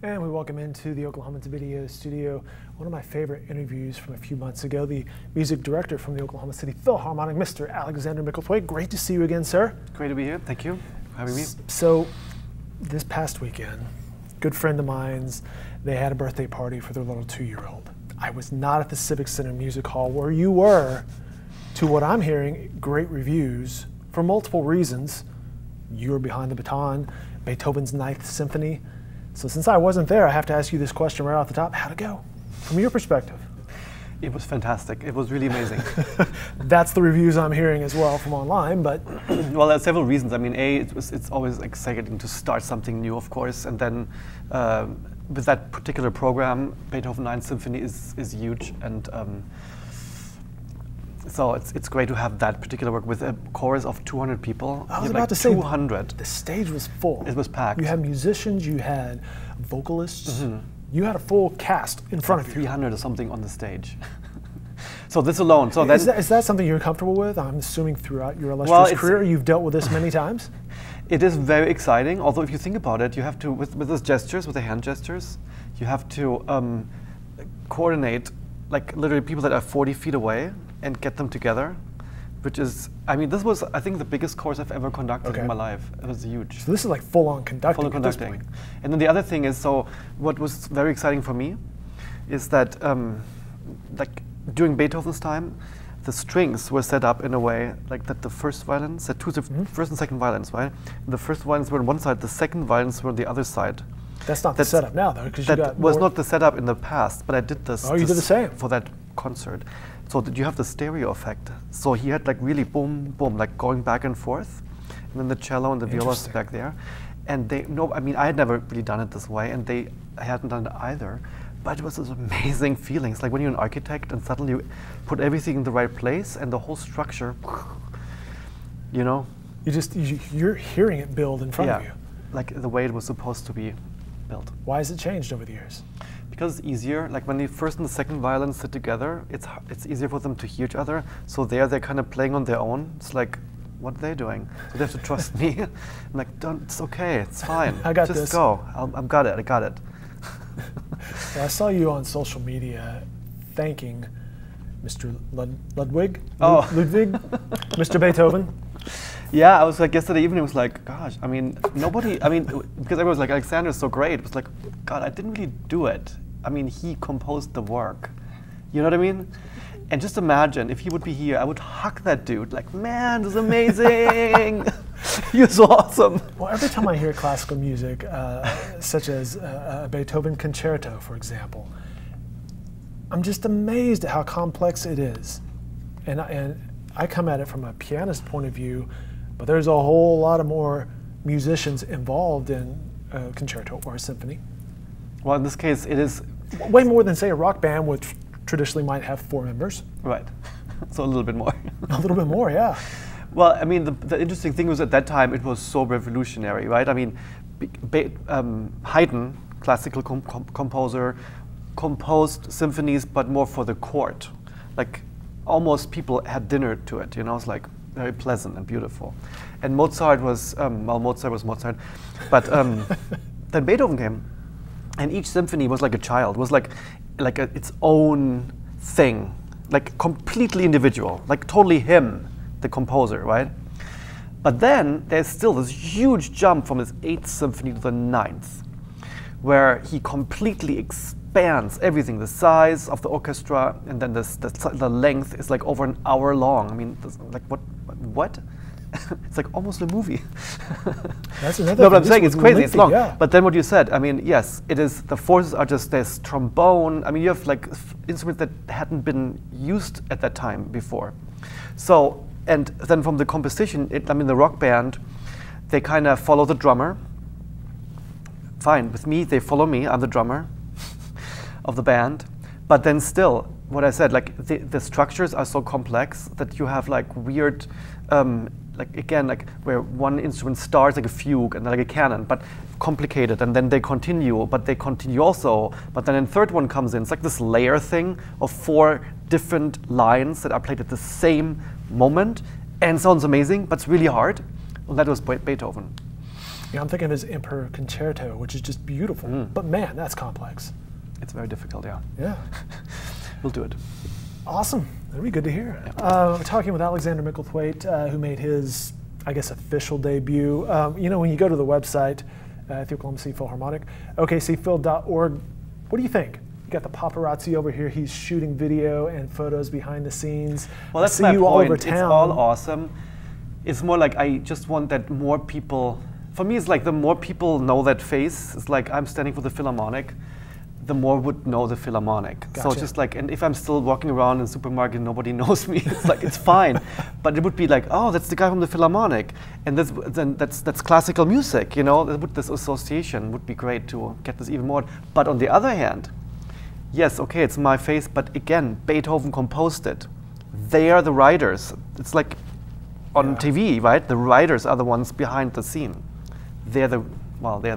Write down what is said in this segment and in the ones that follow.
And we welcome into the Oklahoman's video studio one of my favorite interviews from a few months ago, the music director from the Oklahoma City Philharmonic, Mr. Alexander Mickelthwate. Great to see you again, sir. Great to be here. Thank you for having me. So, this past weekend, good friend of mine's, they had a birthday party for their little 2-year-old. I was not at the Civic Center Music Hall where you were. To what I'm hearing, great reviews for multiple reasons. You were behind the baton, Beethoven's Ninth Symphony. So since I wasn't there, I have to ask you this question right off the top. How'd it go, from your perspective? It was fantastic. It was really amazing. That's the reviews I'm hearing as well from online, but... Well, there are several reasons. I mean, it's always exciting to start something new, of course, and then with that particular program, Beethoven Ninth Symphony is huge, and so it's great to have that particular work with a chorus of 200 people. I was about to say 200. The stage was full. It was packed. You had musicians, you had vocalists, you had a full cast in front of you. 300 or something on the stage. So this alone. So is that something you're comfortable with? I'm assuming throughout your illustrious career you've dealt with this many times. It is very exciting. Although if you think about it, you have to with those gestures, with the hand gestures, you have to coordinate like literally people that are 40 feet away and get them together, which is, I mean, this was, I think, the biggest course I've ever conducted in my life. It was huge. So this is like full-on conducting at this point. And then the other thing is, so what was very exciting for me is that, like, during Beethoven's time, the strings were set up in a way like that the first violins, the first and second violins, right? And the first violins were on one side, the second violins were on the other side. That's not the setup now, though, because you got was not the setup in the past, but I did this. Oh, you did the same for that concert. So that you have the stereo effect. So he had like really boom, boom, like going back and forth, and then the cello and the violas back there. And I mean, I had never really done it this way, and they hadn't done it either. But it was this amazing feeling. It's like when you're an architect and suddenly you put everything in the right place and the whole structure, you know? You're hearing it build in front of you. Like the way it was supposed to be built. Why has it changed over the years? Because it's easier. Like when the first and the second violins sit together, it's easier for them to hear each other. So they're kind of playing on their own. It's like, what are they doing? So they have to trust me. I'm like, it's okay, it's fine. I got this. Just go. I got it. Well, I saw you on social media thanking Mr. Ludwig, Mr. Beethoven. Yeah, I was like, yesterday evening, I was like, gosh, I mean, because everyone was like, Alexander's so great. It was like, God, I didn't really do it. I mean, he composed the work. You know what I mean? And just imagine, if he would be here, I would hug that dude. Like, man, this is amazing. You're so awesome. Well, every time I hear classical music, such as a Beethoven concerto, for example, I'm just amazed at how complex it is. And I come at it from a pianist point of view, but there's a whole lot of more musicians involved in a concerto or a symphony. Well, in this case, it is way more than, say, a rock band, which traditionally might have 4 members. Right. So a little bit more. A little bit more, yeah. Well, I mean, the interesting thing was at that time it was so revolutionary, right? I mean, Haydn, classical composer, composed symphonies, but more for the court. Like, almost people had dinner to it, you know, it's like very pleasant and beautiful. And Mozart was, Mozart was Mozart, but then Beethoven came, and each symphony was like a child, was like its own thing, like completely individual, like totally him, the composer, right? But then there's still this huge jump from his 8th symphony to the 9th, where he completely expands everything, the size of the orchestra, and then the length is like over an hour long. I mean, like what? It's like almost a movie. That's another no, but I'm saying it's crazy, it's long. Yeah. But then what you said, I mean, yes, it is, the forces are just, there's trombone. I mean, you have like instruments that hadn't been used at that time before. So, and then from the composition, I mean, the rock band, they kind of follow the drummer. Fine, with me, they follow me, I'm the drummer of the band. But then still, what I said, like the structures are so complex that you have like weird, like again, like where one instrument starts like a fugue and then like a canon, but complicated, and then they continue, but they continue also, but then a third one comes in. It's like this layer thing of 4 different lines that are played at the same moment, and sounds amazing, but it's really hard. And that was Beethoven. Yeah, I'm thinking of his Emperor Concerto, which is just beautiful. But man, that's complex. It's very difficult, yeah. Yeah. We'll do it. Awesome. That'll be good to hear. Yeah. We're talking with Alexander Mickelthwate, who made his, I guess, official debut. You know, when you go to the website, at the Oklahoma City Philharmonic, okcphil.org, what do you think? You got the paparazzi over here. He's shooting video and photos behind the scenes. Well, that's my point. It's all awesome. It's more like I just want that more people, for me it's like the more people know that face, it's like I'm standing for the Philharmonic, the more would know the Philharmonic. Gotcha. So just like, and if I'm still walking around in the supermarket and nobody knows me, it's like, it's fine. But it would be like, oh, that's the guy from the Philharmonic. And that's classical music, you know? This association would be great to get this even more. But on the other hand, yes, okay, it's my face, but again, Beethoven composed it. They are the writers. It's like on TV, right? The writers are the ones behind the scene. They're the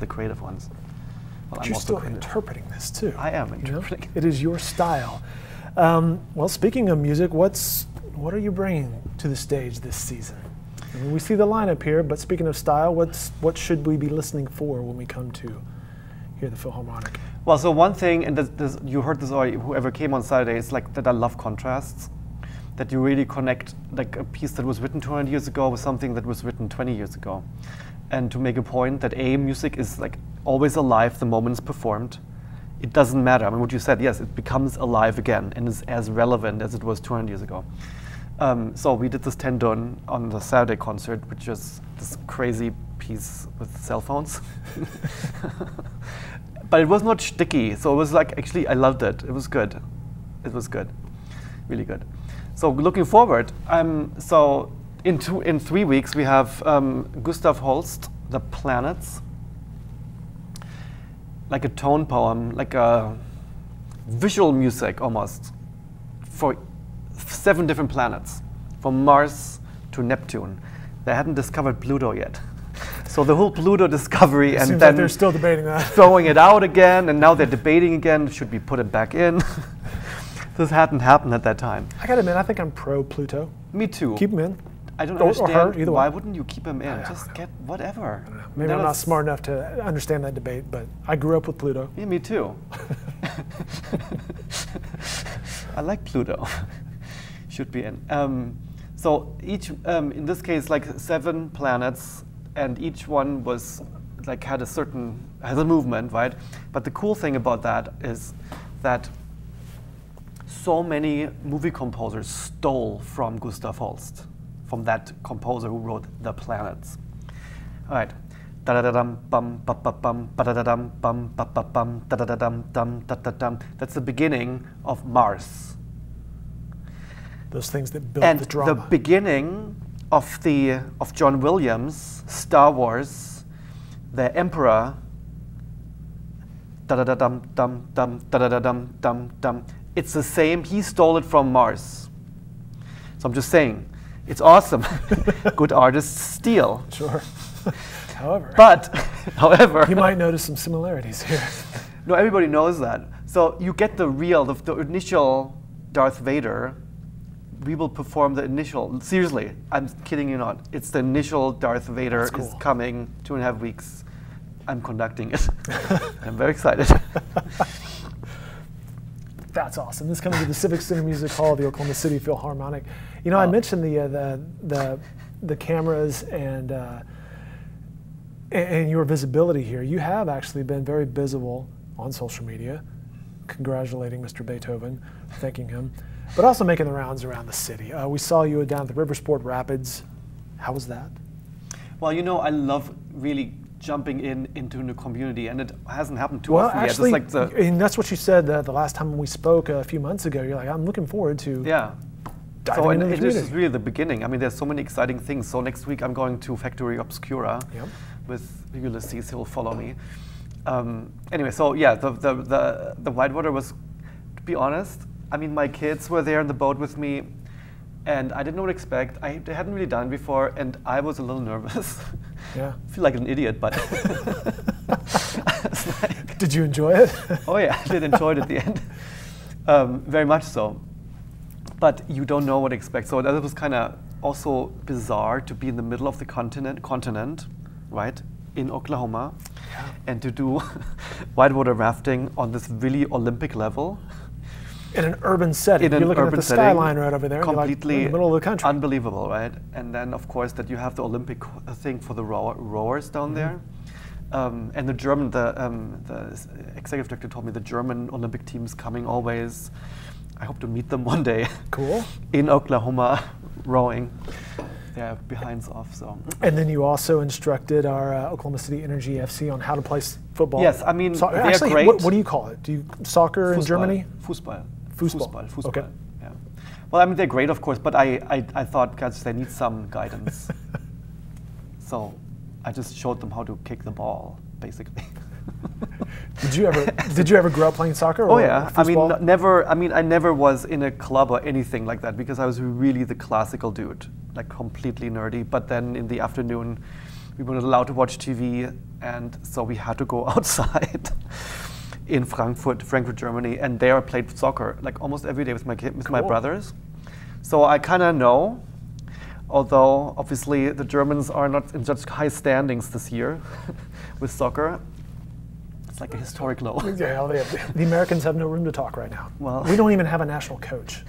creative ones. Well, But you're still interpreting this too. I am interpreting. You know? It is your style. Well, speaking of music, what are you bringing to the stage this season? I mean, we see the lineup here, but speaking of style, what should we be listening for when we come to hear the Philharmonic? Well, so one thing, and you heard this already, whoever came on Saturday, is like that I love contrasts. That you really connect like a piece that was written 200 years ago with something that was written 20 years ago. And to make a point that music is like always alive the moment it's performed. It doesn't matter. I mean, what you said, yes, it becomes alive again and is as relevant as it was 200 years ago. So we did this Tendon on the Saturday concert, which is this crazy piece with cell phones. But it was not sticky, so it was like, actually, I loved it. It was good. It was good, really good. So looking forward, so in 3 weeks we have Gustav Holst, The Planets, like a tone poem, like a visual music almost, for 7 different planets, from Mars to Neptune. They hadn't discovered Pluto yet. So the whole Pluto discovery, and then like they're still debating that, throwing it out again, and now they're debating again, should we put it back in? This hadn't happened at that time. I gotta admit, I think I'm pro Pluto. Me too. Keep him in. I don't Or understand her, either why way. wouldn't you keep him in? Just get whatever. Maybe I'm not smart enough to understand that debate, but I grew up with Pluto. Yeah, me too. I like Pluto. Should be in. So each, in this case, like 7 planets, and each one was like has a movement, right? But the cool thing about that is that so many movie composers stole from Gustav Holst, from that composer who wrote The Planets. All right. Da-da-da-dum, bum, ba-ba-bum, ba-da-da-dum, bum, ba-ba-bum, da-da-da-dum, dum, da-da-dum. That's the beginning of Mars. Those things that built the drama. And the beginning of John Williams' Star Wars, the Emperor, da-da-da-dum, dum, dum, da-da-da-dum, dum, dum. It's the same. He stole it from Mars. So I'm just saying, it's awesome. Good artists steal. Sure. However, you might notice some similarities here. No, everybody knows that. So you get the initial Darth Vader. We will perform the initial. Seriously, I'm kidding you not. It's the initial Darth Vader is coming 2.5 weeks. I'm conducting it. I'm very excited. That's awesome. This is coming to the Civic Center Music Hall, the Oklahoma City Philharmonic. You know, I mentioned the cameras and your visibility here. You have actually been very visible on social media, congratulating Mr. Beethoven, thanking him, but also making the rounds around the city. We saw you down at the RIVERSPORT Rapids. How was that? Well, you know, I love really jumping into a new community, and it hasn't happened too often actually, yet. It's like and that's what you said the last time we spoke a few months ago. You're like, I'm looking forward to diving into the community. This is really the beginning. I mean, there's so many exciting things. So next week I'm going to Factory Obscura with Ulysses. He'll follow me. Anyway, so yeah, the Whitewater was, to be honest, I mean, my kids were there in the boat with me, and I didn't know what to expect. I hadn't really done it before, and I was a little nervous. Yeah. I feel like an idiot, but Did you enjoy it? Oh yeah, I did enjoy it at the end. Very much so. But you don't know what to expect. So that was kind of also bizarre to be in the middle of the continent, right? in Oklahoma and to do whitewater rafting on this really Olympic level. In an urban setting. In an You're looking urban at the setting, skyline right over there. completely You're like in the middle of the country. unbelievable, right? And then, of course, that you have the Olympic thing for the rowers down there. And the German, the executive director told me the German Olympic team's coming always. I hope to meet them one day. Cool. In Oklahoma, rowing. They're behinds off, so. And then you also instructed our Oklahoma City Energy FC on how to play football. Yes, I mean, they're actually, great. What do you call it? Do you soccer in Fußball. Germany? Fußball. Fußball. Okay. Yeah. Well, I mean, they're great, of course, but I thought, guys, they need some guidance. So I just showed them how to kick the ball, basically. Did you ever grow up playing soccer? Oh or yeah, I mean, football? never. I mean, I never was in a club or anything like that because I was really the classical dude, like completely nerdy. But then in the afternoon, we weren't allowed to watch TV, and so we had to go outside in Frankfurt, Germany, and there I played soccer like almost every day with my brothers. So I kind of know. Although obviously the Germans are not in such high standings this year with soccer. It's like a historic low. Yeah, the Americans have no room to talk right now. Well, we don't even have a national coach,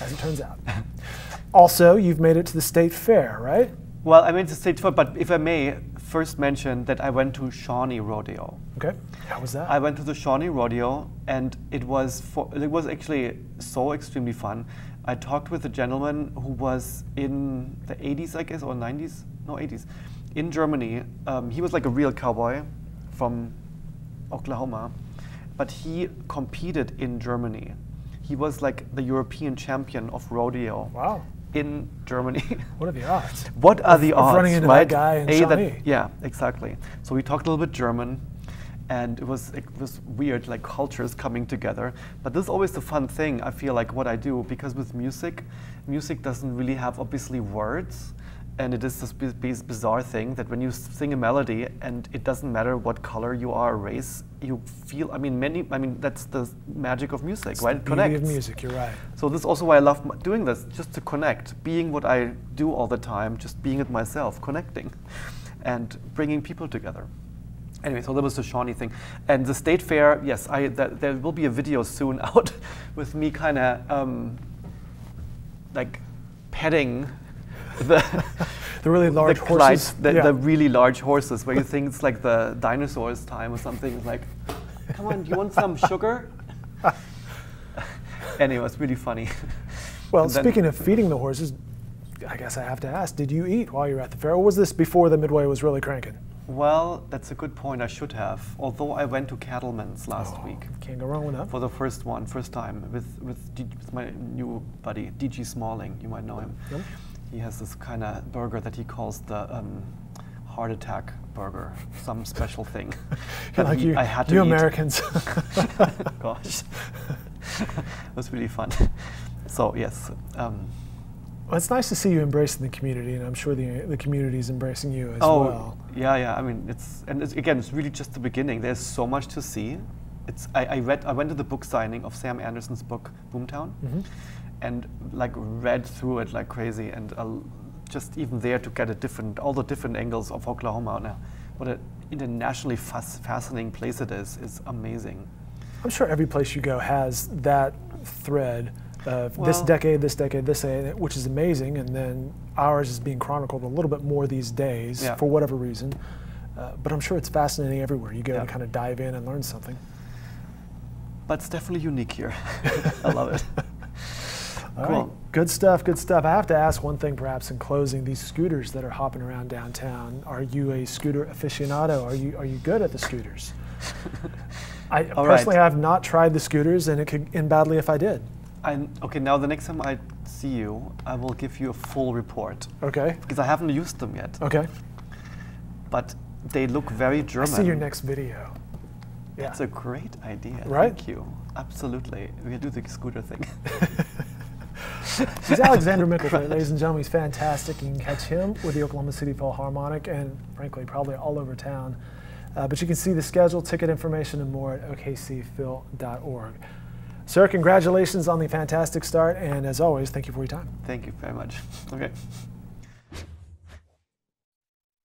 as it turns out. Also, you've made it to the state fair, right? Well, I made the state fair, but if I may first mention that I went to Shawnee Rodeo. Okay, how was that? I went to the Shawnee Rodeo, and it was actually so extremely fun. I talked with a gentleman who was in the 80s, I guess, or 90s, no 80s, in Germany. He was like a real cowboy from Oklahoma, but he competed in Germany. He was like the European champion of rodeo. Wow. In Germany. What are the odds? What are the odds, running into right? that guy in Shawnee? Yeah, exactly. So we talked a little bit German, and it was weird, like cultures coming together. But this is always the fun thing, I feel like, what I do, because with music doesn't really have obviously words, and it is this bizarre thing that when you sing a melody, and it doesn't matter what color you are, race, you feel. I mean, that's the magic of music, It's right? the It beauty connects. of music. You're right. So this is also why I love doing this, just to connect, being what I do all the time, just being it myself, connecting, and bringing people together. Anyway, so that was the Shawnee thing. And the state fair, yes, there will be a video soon out with me kind of like petting the really large horses. The really large horses, where you think it's like the dinosaurs' time or something. It's like, come on, do you want some sugar? Anyway, it's really funny. Well, speaking of feeding the horses, I guess I have to ask, did you eat while you were at the fair, or was this before the Midway was really cranking? Well, that's a good point. I should have. Although I went to Cattleman's last week. Can't go wrong with that. For the first time with my new buddy, DG Smalling. You might know him. Yep. He has this kind of burger that he calls the heart attack burger, some special thing. Like I had to you eat. Americans. Gosh, it was really fun. So yes. Well, it's nice to see you embracing the community, and I'm sure the community is embracing you as Oh, well. yeah. I mean, again, it's really just the beginning. There's so much to see. I went to the book signing of Sam Anderson's book Boomtown, and like read through it like crazy, and just even there to get all the different angles of Oklahoma. Now, what an internationally fascinating place it is amazing. I'm sure every place you go has that thread of this decade, which is amazing, and then ours is being chronicled a little bit more these days for whatever reason. But I'm sure it's fascinating everywhere you go to kind of dive in and learn something. But it's definitely unique here. I love it. All Cool. right. Good stuff, good stuff. I have to ask one thing perhaps in closing. These scooters that are hopping around downtown, are you a scooter aficionado? Are you good at the scooters? I personally have not tried the scooters, and it could end badly if I did. Okay, now the next time I see you, I will give you a full report. Okay. Because I haven't used them yet. Okay. But they look very German. I see your next video. Yeah. That's a great idea. Right? Thank you. Absolutely. We'll do the scooter thing. He's Alexander Mickelthwate, ladies and gentlemen. He's fantastic. You can catch him with the Oklahoma City Philharmonic and, frankly, probably all over town. But you can see the schedule, ticket information, and more at okcphil.org. Sir, congratulations on the fantastic start, and as always, thank you for your time. Thank you very much. Okay.